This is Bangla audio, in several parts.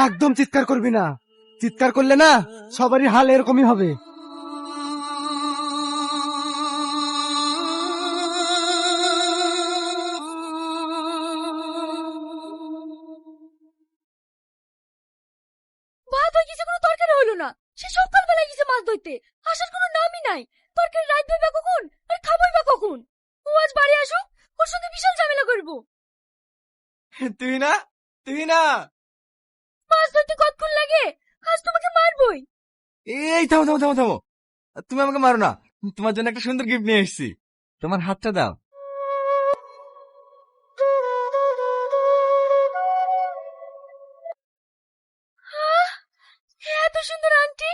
একদম চিৎকার করবি না, চিৎকার করলে না সবারই হাল এরকমই হবে। ভাত হয়ে গেছে, কোনো তরকারি হলো না। সে সকালবেলায় গেছে মাছ ধরতে, আসার কোনো নামই নাই। তরকারি রাঁধবে বা কখন আর খাবোই বা কখন? ও আজ বাড়ি আসুক, ওর সঙ্গে বিশাল ঝামেলা করবো। তুই না, তুই না। মাছ ধরতে কতক্ষণ লাগে? আজ তোমাকে মারবই। এই থামো থামো থামো থামো, তুমি আমাকে মারো না। তোমার জন্য একটা সুন্দর গিফট নিয়ে এসেছি, তোমার হাতটা দাও। আহ, এত সুন্দর আংটি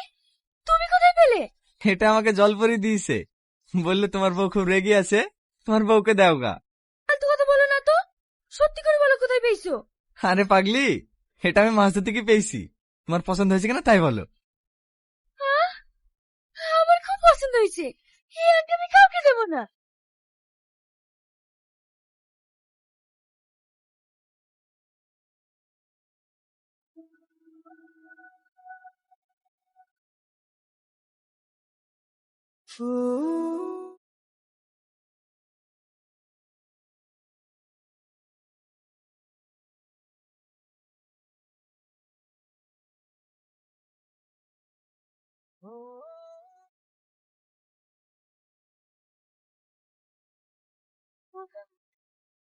তুমি কোথায় পেলে? এটা আমাকে জলপরি দিয়েছে, বললে তোমার বউ খুব রেগে আছে, তোমার বউকে দাও গা। ফালতু কথা বলো না তো, সত্যি করে বলো কোথায় পেয়েছো? আরে পাগলি, এটা আমি মাছ ধরতে গিয়ে পেয়েছি। তোমার পছন্দ হয়েছে কিনা তাই বলো। আহ, আমার খুব পছন্দ হয়েছে। এই আংটি আমি কাউকে দেবো না।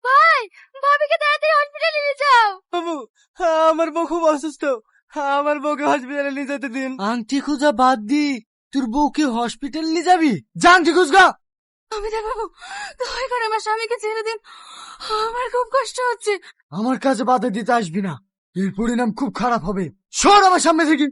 ভাই, ভাবিকে তাড়াতাড়ি হসপিটালে নিয়ে যাও। বাবু, আমার বউ খুব অসুস্থ, আমার বউকে হসপিটালে নিয়ে যেতে দিন। আংটি খোঁজা বাদ দি, তোর বউকে হসপিটালে নিয়ে যাবি? যা আংটি খুঁজগা। জমিদার বাবু, দয়া করে আমার স্বামীকে ছেড়ে দিন, আমার খুব কষ্ট হচ্ছে। আমার কাছে বাধা দিতে আসবি না, এর পরিণাম খুব খারাপ হবে। সর আমার সামনে থেকে।